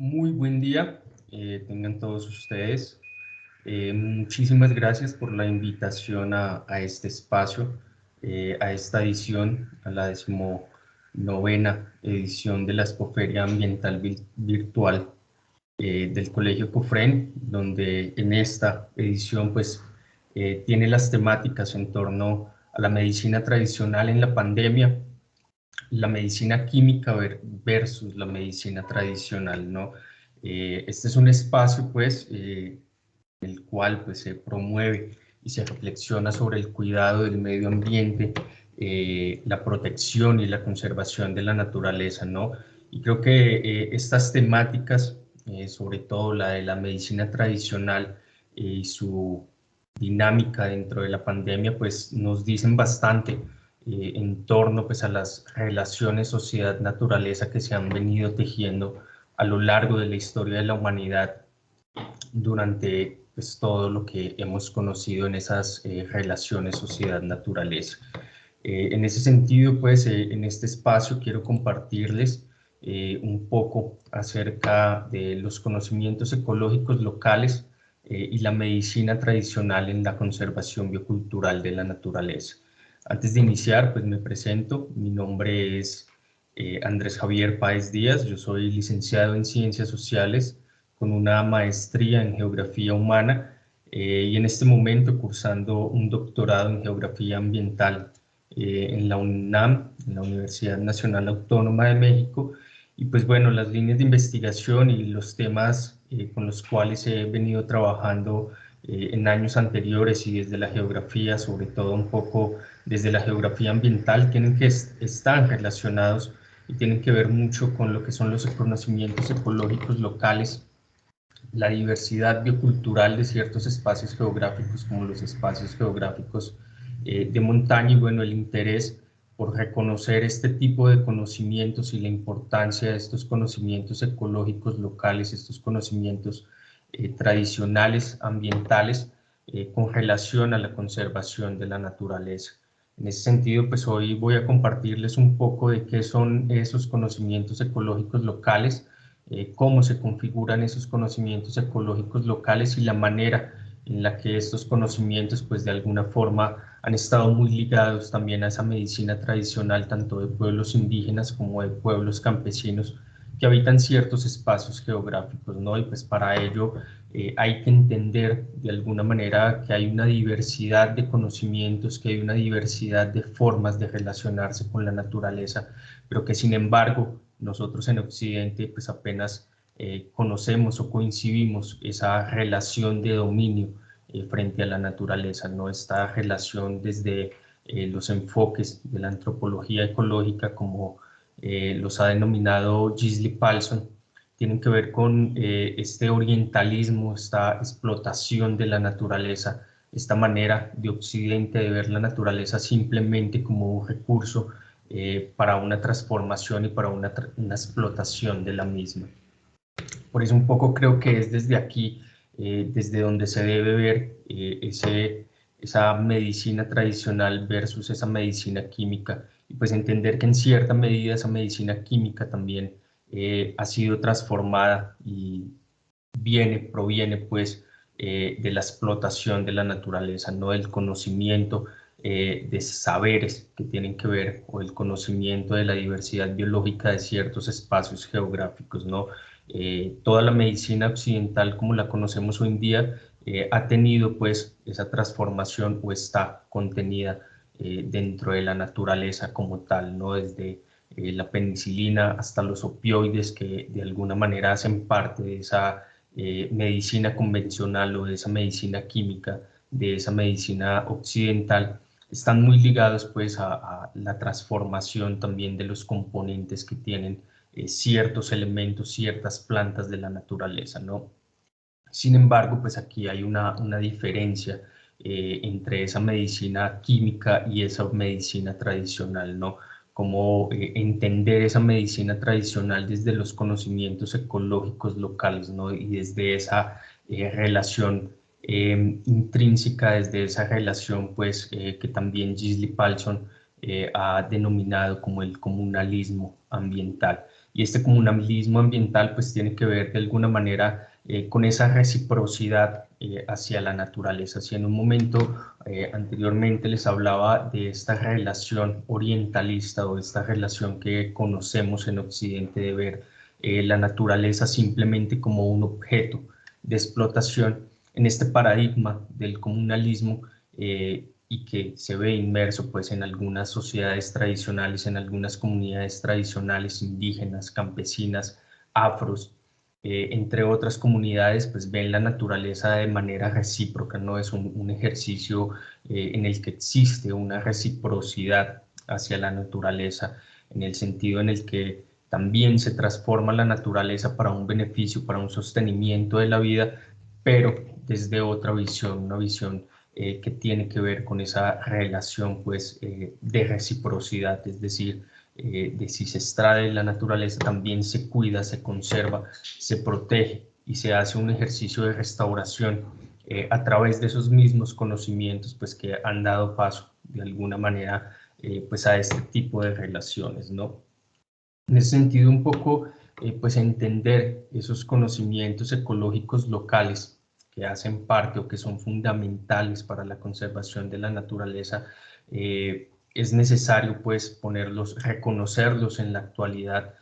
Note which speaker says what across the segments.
Speaker 1: Muy buen día, tengan todos ustedes. Muchísimas gracias por la invitación a este espacio, a esta edición, a la 19ª edición de la Expoferia Ambiental Virtual del Colegio COFREN, donde en esta edición pues tiene las temáticas en torno a la medicina tradicional en la pandemia, la medicina química versus la medicina tradicional, ¿no? Este es un espacio, pues, en el cual pues, se promueve y se reflexiona sobre el cuidado del medio ambiente, la protección y la conservación de la naturaleza, ¿no? Y creo que estas temáticas, sobre todo la de la medicina tradicional y su dinámica dentro de la pandemia, pues nos dicen bastante en torno pues, a las relaciones sociedad-naturaleza que se han venido tejiendo a lo largo de la historia de la humanidad durante pues, todo lo que hemos conocido en esas relaciones sociedad-naturaleza. En ese sentido, pues en este espacio quiero compartirles un poco acerca de los conocimientos ecológicos locales y la medicina tradicional en la conservación biocultural de la naturaleza. Antes de iniciar, pues me presento. Mi nombre es Andrés Javier Páez Díaz. Yo soy licenciado en Ciencias Sociales con una maestría en Geografía Humana y en este momento cursando un doctorado en Geografía Ambiental en la UNAM, en la Universidad Nacional Autónoma de México. Y pues bueno, las líneas de investigación y los temas con los cuales he venido trabajando en años anteriores y desde la geografía, sobre todo un poco desde la geografía ambiental, están relacionados y tienen que ver mucho con lo que son los conocimientos ecológicos locales, la diversidad biocultural de ciertos espacios geográficos como los espacios geográficos de montaña y bueno, el interés por reconocer este tipo de conocimientos y la importancia de estos conocimientos ecológicos locales, estos conocimientos tradicionales, ambientales, con relación a la conservación de la naturaleza. En ese sentido, pues hoy voy a compartirles un poco de qué son esos conocimientos ecológicos locales, cómo se configuran esos conocimientos ecológicos locales y la manera en la que estos conocimientos, pues de alguna forma, han estado muy ligados también a esa medicina tradicional, tanto de pueblos indígenas como de pueblos campesinos que habitan ciertos espacios geográficos, ¿no? Y pues para ello hay que entender de alguna manera que hay una diversidad de conocimientos, que hay una diversidad de formas de relacionarse con la naturaleza, pero que sin embargo nosotros en Occidente pues apenas conocemos o coincidimos esa relación de dominio frente a la naturaleza, ¿no? Esta relación desde los enfoques de la antropología ecológica como los ha denominado Gisli Palson, tienen que ver con este orientalismo, esta explotación de la naturaleza, esta manera de Occidente de ver la naturaleza simplemente como un recurso para una transformación y para una explotación de la misma. Por eso un poco creo que es desde aquí, desde donde se debe ver esa medicina tradicional versus esa medicina química, y pues entender que en cierta medida esa medicina química también ha sido transformada y proviene pues de la explotación de la naturaleza, no del conocimiento de saberes que tienen que ver, o el conocimiento de la diversidad biológica de ciertos espacios geográficos, ¿no? Toda la medicina occidental como la conocemos hoy en día ha tenido pues esa transformación o está contenida dentro de la naturaleza como tal, ¿no? Desde la penicilina hasta los opioides que de alguna manera hacen parte de esa medicina convencional o de esa medicina química, de esa medicina occidental, están muy ligados pues a la transformación también de los componentes que tienen ciertos elementos, ciertas plantas de la naturaleza, ¿no? Sin embargo, pues aquí hay una diferencia entre esa medicina química y esa medicina tradicional, ¿no? Cómo entender esa medicina tradicional desde los conocimientos ecológicos locales, ¿no? Y desde esa relación intrínseca, desde esa relación, pues, que también Gisli Palson ha denominado como el comunalismo ambiental. Y este comunalismo ambiental pues tiene que ver de alguna manera con esa reciprocidad hacia la naturaleza. Si en un momento anteriormente les hablaba de esta relación orientalista o esta relación que conocemos en Occidente de ver la naturaleza simplemente como un objeto de explotación, en este paradigma del comunalismo y que se ve inmerso pues en algunas sociedades tradicionales, en algunas comunidades tradicionales indígenas, campesinas, afros, entre otras comunidades, pues ven la naturaleza de manera recíproca, no es un ejercicio en el que existe una reciprocidad hacia la naturaleza, en el sentido en el que también se transforma la naturaleza para un beneficio, para un sostenimiento de la vida, pero desde otra visión, una visión que tiene que ver con esa relación pues, de reciprocidad, es decir, de si se extrae la naturaleza también se cuida, se conserva, se protege y se hace un ejercicio de restauración a través de esos mismos conocimientos pues, que han dado paso de alguna manera pues, a este tipo de relaciones, ¿no? En ese sentido, un poco, pues entender esos conocimientos ecológicos locales que hacen parte o que son fundamentales para la conservación de la naturaleza, es necesario, pues, ponerlos, reconocerlos en la actualidad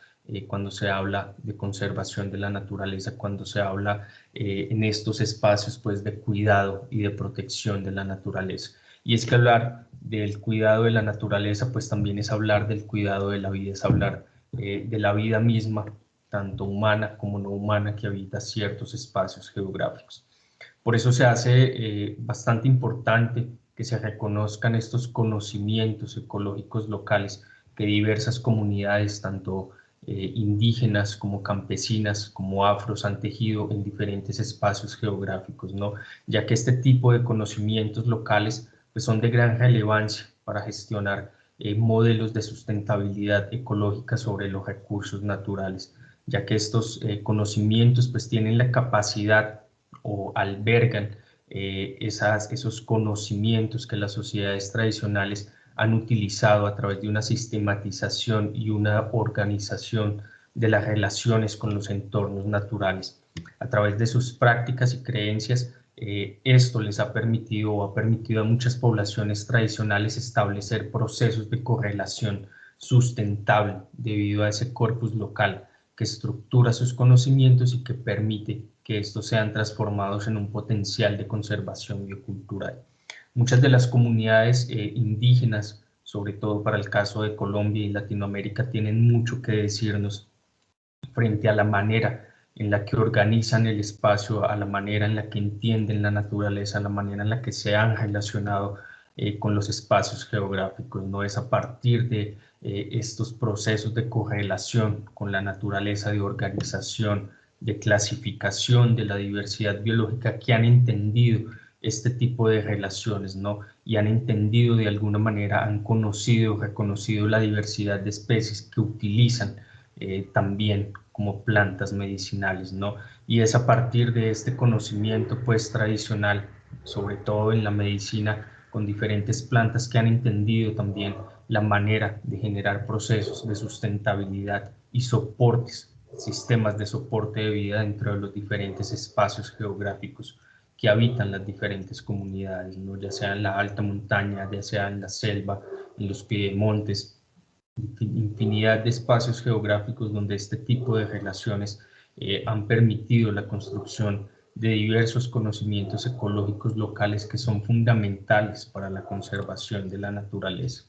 Speaker 1: cuando se habla de conservación de la naturaleza, cuando se habla en estos espacios, pues, de cuidado y de protección de la naturaleza. Y es que hablar del cuidado de la naturaleza, pues también es hablar del cuidado de la vida, es hablar de la vida misma, tanto humana como no humana, que habita ciertos espacios geográficos. Por eso se hace bastante importante que se reconozcan estos conocimientos ecológicos locales que diversas comunidades, tanto indígenas como campesinas, como afros, han tejido en diferentes espacios geográficos, ¿no? Ya que este tipo de conocimientos locales pues, son de gran relevancia para gestionar modelos de sustentabilidad ecológica sobre los recursos naturales, ya que estos conocimientos pues, tienen la capacidad o albergan esos conocimientos que las sociedades tradicionales han utilizado a través de una sistematización y una organización de las relaciones con los entornos naturales. A través de sus prácticas y creencias, esto les ha permitido o ha permitido a muchas poblaciones tradicionales establecer procesos de correlación sustentable debido a ese corpus local que estructura sus conocimientos y que permite que estos sean transformados en un potencial de conservación biocultural. Muchas de las comunidades indígenas, sobre todo para el caso de Colombia y Latinoamérica, tienen mucho que decirnos frente a la manera en la que organizan el espacio, a la manera en la que entienden la naturaleza, a la manera en la que se han relacionado con los espacios geográficos. No es a partir de estos procesos de correlación con la naturaleza, de organización, de clasificación de la diversidad biológica que han entendido este tipo de relaciones, ¿no? Y han entendido de alguna manera, han conocido, reconocido la diversidad de especies que utilizan también como plantas medicinales, ¿no? Y es a partir de este conocimiento pues tradicional, sobre todo en la medicina, con diferentes plantas que han entendido también la manera de generar procesos de sustentabilidad y soportes, sistemas de soporte de vida dentro de los diferentes espacios geográficos que habitan las diferentes comunidades, ¿no? Ya sea en la alta montaña, ya sea en la selva, en los piedemontes, infinidad de espacios geográficos donde este tipo de relaciones han permitido la construcción de diversos conocimientos ecológicos locales que son fundamentales para la conservación de la naturaleza.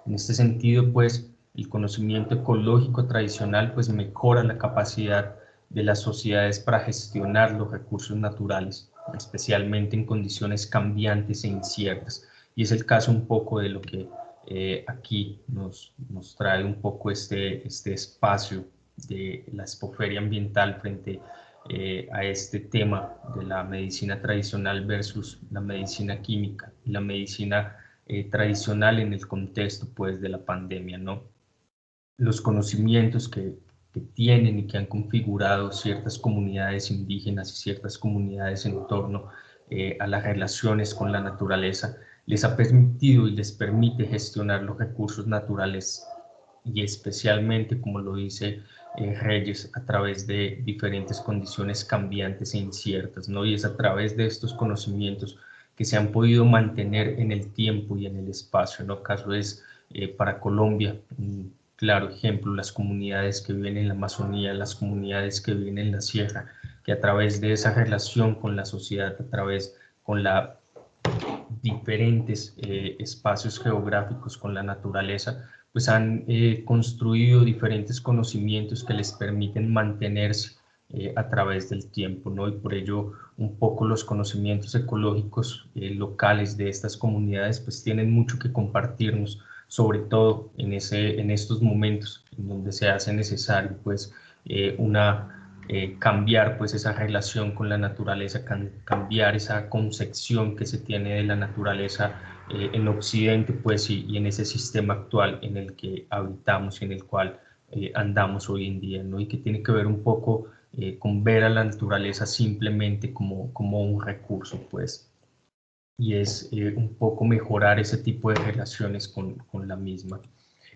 Speaker 1: En este sentido, pues, el conocimiento ecológico tradicional pues, mejora la capacidad de las sociedades para gestionar los recursos naturales, especialmente en condiciones cambiantes e inciertas. Y es el caso un poco de lo que aquí nos trae un poco este espacio de la expoferia ambiental frente a este tema de la medicina tradicional versus la medicina química, la medicina tradicional en el contexto pues, de la pandemia, ¿no? Los conocimientos que tienen y que han configurado ciertas comunidades indígenas y ciertas comunidades en torno a las relaciones con la naturaleza, les ha permitido y les permite gestionar los recursos naturales y especialmente, como lo dice reyes a través de diferentes condiciones cambiantes e inciertas, ¿no? Y es a través de estos conocimientos que se han podido mantener en el tiempo y en el espacio, ¿no? Caso es para Colombia, un claro ejemplo, las comunidades que viven en la Amazonía, las comunidades que viven en la sierra, que a través de esa relación con la sociedad, a través con la diferentes espacios geográficos con la naturaleza, pues han construido diferentes conocimientos que les permiten mantenerse a través del tiempo, ¿no? Y por ello un poco los conocimientos ecológicos locales de estas comunidades pues tienen mucho que compartirnos, sobre todo en estos momentos en donde se hace necesario pues cambiar pues esa relación con la naturaleza, cambiar esa concepción que se tiene de la naturaleza en Occidente pues y en ese sistema actual en el que habitamos y en el cual andamos hoy en día, ¿no? Y que tiene que ver un poco con ver a la naturaleza simplemente como un recurso pues, y es un poco mejorar ese tipo de relaciones con la misma.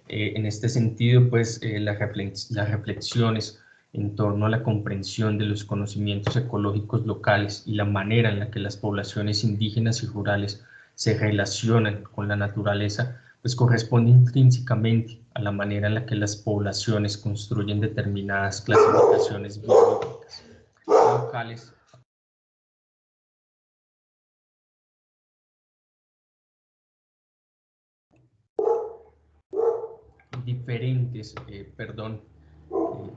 Speaker 1: En este sentido, pues las reflexiones en torno a la comprensión de los conocimientos ecológicos locales y la manera en la que las poblaciones indígenas y rurales se relacionan con la naturaleza, pues corresponde intrínsecamente a la manera en la que las poblaciones construyen determinadas clasificaciones biológicas locales diferentes,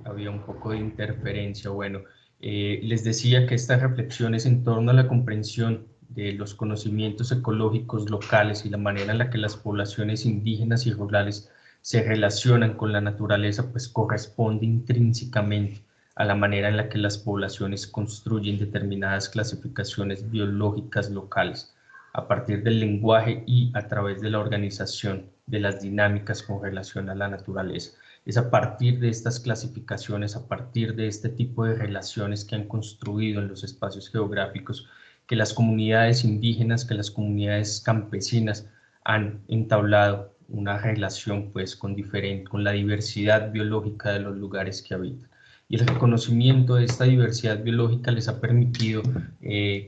Speaker 1: había un poco de interferencia. Bueno, les decía que estas reflexiones en torno a la comprensión de los conocimientos ecológicos locales y la manera en la que las poblaciones indígenas y rurales se relacionan con la naturaleza, pues corresponde intrínsecamente a la manera en la que las poblaciones construyen determinadas clasificaciones biológicas locales a partir del lenguaje y a través de la organización de las dinámicas con relación a la naturaleza. Es a partir de estas clasificaciones, a partir de este tipo de relaciones que han construido en los espacios geográficos, que las comunidades indígenas, que las comunidades campesinas han entablado una relación pues con la diversidad biológica de los lugares que habitan. Y el reconocimiento de esta diversidad biológica les ha permitido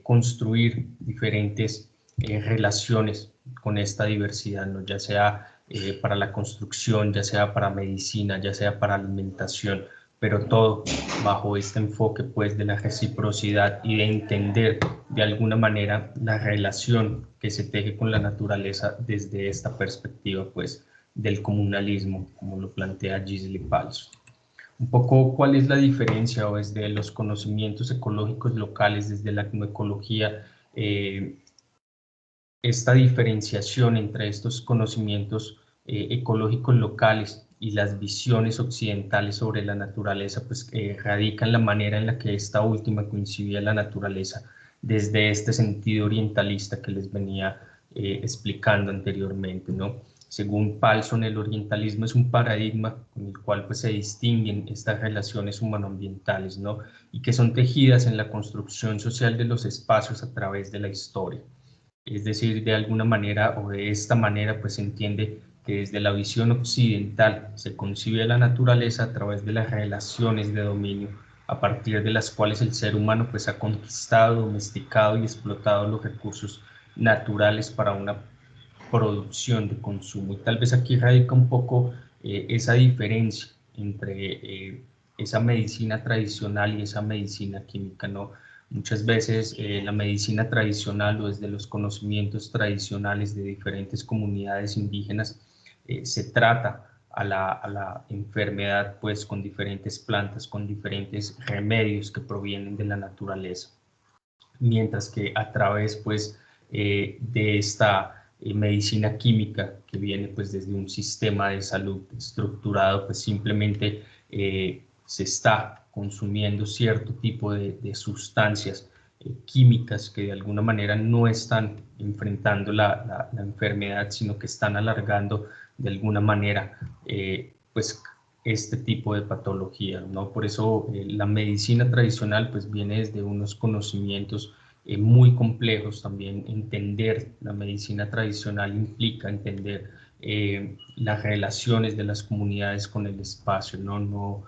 Speaker 1: construir diferentes relaciones con esta diversidad, ¿no? Ya sea para la construcción, ya sea para medicina, ya sea para alimentación, pero todo bajo este enfoque pues de la reciprocidad y de entender de alguna manera la relación que se teje con la naturaleza desde esta perspectiva pues del comunalismo, como lo plantea Gisli Palso. Un poco cuál es la diferencia o desde los conocimientos ecológicos locales, desde la etnoecología, esta diferenciación entre estos conocimientos ecológicos locales y las visiones occidentales sobre la naturaleza, pues radica en la manera en la que esta última coincide la naturaleza desde este sentido orientalista que les venía explicando anteriormente, ¿no? Según Palson, el orientalismo es un paradigma con el cual pues, se distinguen estas relaciones humanoambientales, ¿no? Y que son tejidas en la construcción social de los espacios a través de la historia. Es decir, de alguna manera o de esta manera, pues se entiende que desde la visión occidental se concibe la naturaleza a través de las relaciones de dominio, a partir de las cuales el ser humano pues ha conquistado, domesticado y explotado los recursos naturales para una producción de consumo. Y tal vez aquí radica un poco esa diferencia entre esa medicina tradicional y esa medicina química, ¿no? Muchas veces la medicina tradicional o desde los conocimientos tradicionales de diferentes comunidades indígenas se trata a la enfermedad pues con diferentes plantas, con diferentes remedios que provienen de la naturaleza. Mientras que a través pues de esta medicina química que viene pues desde un sistema de salud estructurado, pues simplemente se está consumiendo cierto tipo de sustancias químicas que de alguna manera no están enfrentando la enfermedad, sino que están alargando de alguna manera pues este tipo de patología, ¿no? Por eso la medicina tradicional pues viene desde unos conocimientos muy complejos. También entender la medicina tradicional implica entender las relaciones de las comunidades con el espacio, ¿no?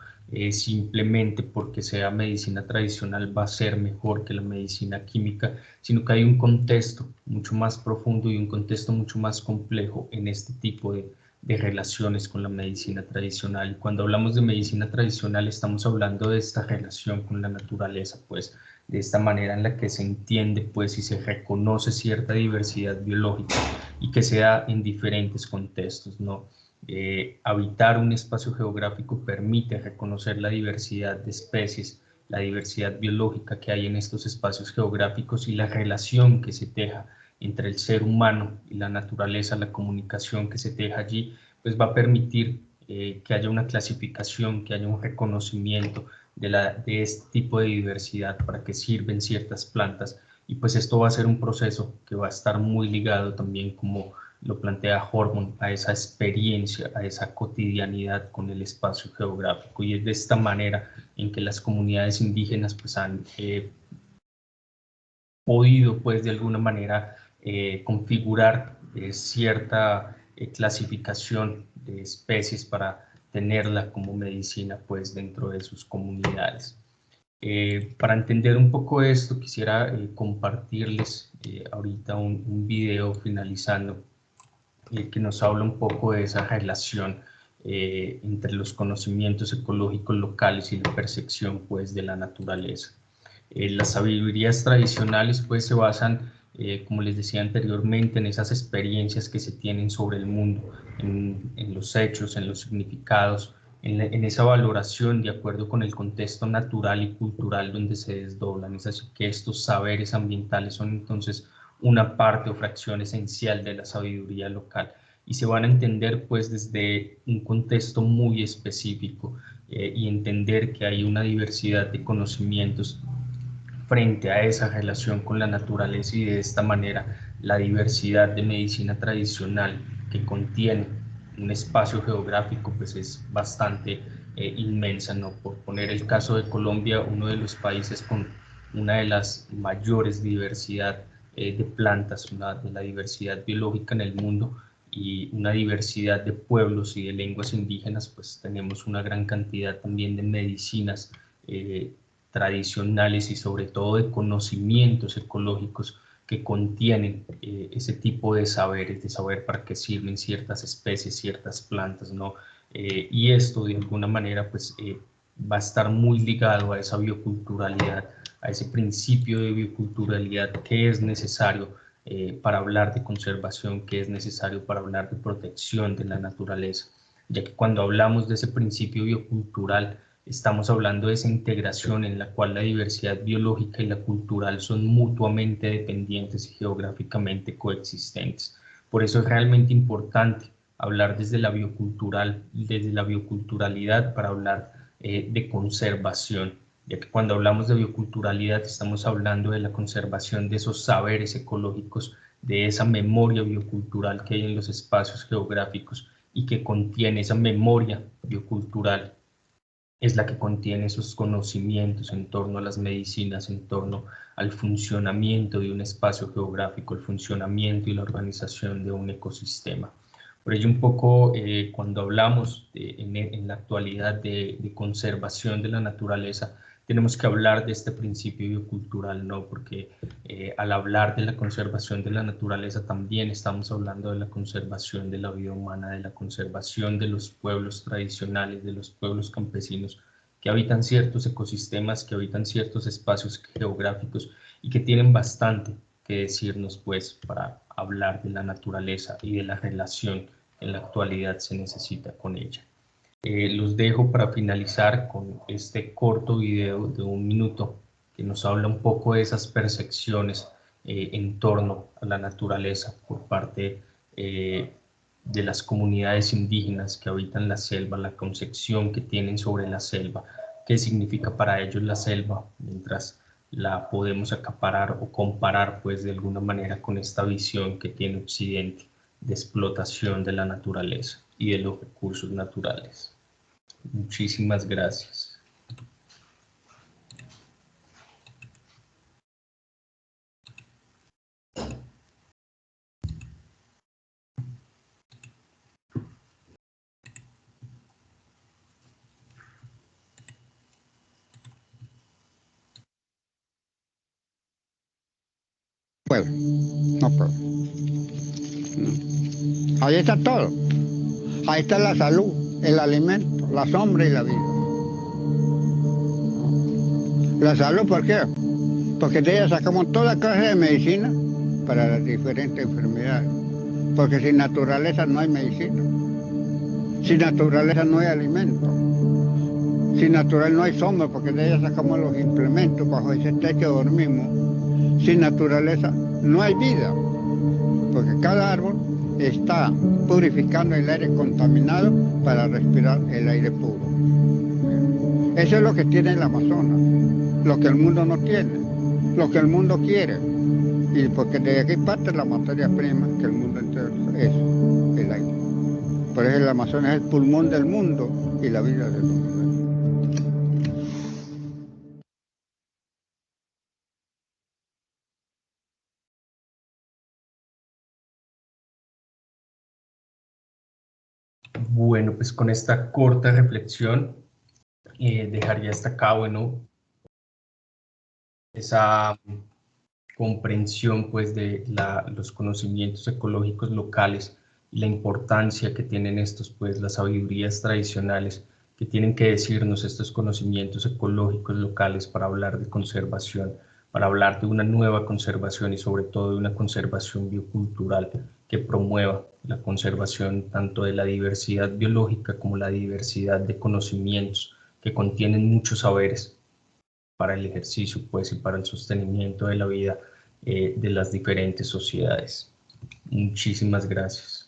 Speaker 1: simplemente porque sea medicina tradicional va a ser mejor que la medicina química, sino que hay un contexto mucho más profundo y un contexto mucho más complejo en este tipo de relaciones con la medicina tradicional. Cuando hablamos de medicina tradicional estamos hablando de esta relación con la naturaleza, pues de esta manera en la que se entiende pues y se reconoce cierta diversidad biológica y que se da en diferentes contextos, ¿no? Habitar un espacio geográfico permite reconocer la diversidad de especies, la diversidad biológica que hay en estos espacios geográficos y la relación que se teja entre el ser humano y la naturaleza, la comunicación que se teja allí, pues va a permitir que haya una clasificación, que haya un reconocimiento de este tipo de diversidad, para qué sirven ciertas plantas, y pues esto va a ser un proceso que va a estar muy ligado también, como lo plantea Hormon, a esa experiencia, a esa cotidianidad con el espacio geográfico, y es de esta manera en que las comunidades indígenas pues han podido pues de alguna manera configurar cierta clasificación de especies para tenerla como medicina pues dentro de sus comunidades. Para entender un poco esto quisiera compartirles ahorita un video finalizando que nos habla un poco de esa relación entre los conocimientos ecológicos locales y la percepción pues de la naturaleza. Las sabidurías tradicionales pues se basan, como les decía anteriormente, en esas experiencias que se tienen sobre el mundo, en los hechos, en los significados, en esa valoración de acuerdo con el contexto natural y cultural donde se desdoblan. Es así que estos saberes ambientales son entonces una parte o fracción esencial de la sabiduría local y se van a entender pues desde un contexto muy específico y entender que hay una diversidad de conocimientos frente a esa relación con la naturaleza, y de esta manera la diversidad de medicina tradicional que contiene un espacio geográfico pues es bastante inmensa, ¿no? Por poner el caso de Colombia, uno de los países con una de las mayores diversidad de plantas, una de la diversidad biológica en el mundo y una diversidad de pueblos y de lenguas indígenas, pues tenemos una gran cantidad también de medicinas tradicionales y sobre todo de conocimientos ecológicos que contienen ese tipo de saberes, de saber para qué sirven ciertas especies, ciertas plantas, ¿no? Y esto de alguna manera pues va a estar muy ligado a esa bioculturalidad, a ese principio de bioculturalidad que es necesario para hablar de conservación, que es necesario para hablar de protección de la naturaleza, ya que cuando hablamos de ese principio biocultural, estamos hablando de esa integración en la cual la diversidad biológica y la cultural son mutuamente dependientes y geográficamente coexistentes. Por eso es realmente importante hablar desde la biocultural, desde la bioculturalidad para hablar de conservación, ya que cuando hablamos de bioculturalidad estamos hablando de la conservación de esos saberes ecológicos, de esa memoria biocultural que hay en los espacios geográficos y que contiene esa memoria biocultural es la que contiene esos conocimientos en torno a las medicinas, en torno al funcionamiento de un espacio geográfico, el funcionamiento y la organización de un ecosistema. Por ello, un poco cuando hablamos en la actualidad de conservación de la naturaleza, tenemos que hablar de este principio biocultural, ¿no? Porque al hablar de la conservación de la naturaleza también estamos hablando de la conservación de la vida humana, de la conservación de los pueblos tradicionales, de los pueblos campesinos que habitan ciertos ecosistemas, que habitan ciertos espacios geográficos y que tienen bastante que decirnos pues para hablar de la naturaleza y de la relación que en la actualidad se necesita con ella. Los dejo para finalizar con este corto video de 1 minuto que nos habla un poco de esas percepciones en torno a la naturaleza por parte de las comunidades indígenas que habitan la selva, la concepción que tienen sobre la selva, qué significa para ellos la selva, mientras la podemos acaparar o comparar pues de alguna manera con esta visión que tiene Occidente de explotación de la naturaleza y de los recursos naturales. Muchísimas gracias.
Speaker 2: puedo, no puedo. No. Ahí está todo. Ahí está la salud, el alimento, la sombra y la vida. La salud, ¿por qué? Porque de ella sacamos toda clase de medicina para las diferentes enfermedades. Porque sin naturaleza no hay medicina. Sin naturaleza no hay alimento. Sin naturaleza no hay sombra, porque de ella sacamos los implementos, bajo ese techo dormimos. Sin naturaleza no hay vida, porque cada árbol está purificando el aire contaminado para respirar el aire puro. Eso es lo que tiene el Amazonas, lo que el mundo no tiene, lo que el mundo quiere. Y porque de aquí parte la materia prima que el mundo entero es el aire. Por eso el Amazonas es el pulmón del mundo y la vida del mundo.
Speaker 1: Bueno, pues con esta corta reflexión dejaría hasta acá, bueno, esa comprensión pues de los conocimientos ecológicos locales y la importancia que tienen estos, pues las sabidurías tradicionales que tienen que decirnos estos conocimientos ecológicos locales para hablar de conservación, para hablar de una nueva conservación y sobre todo de una conservación biocultural que promueva la conservación tanto de la diversidad biológica como la diversidad de conocimientos que contienen muchos saberes para el ejercicio pues, y para el sostenimiento de la vida de las diferentes sociedades. Muchísimas gracias.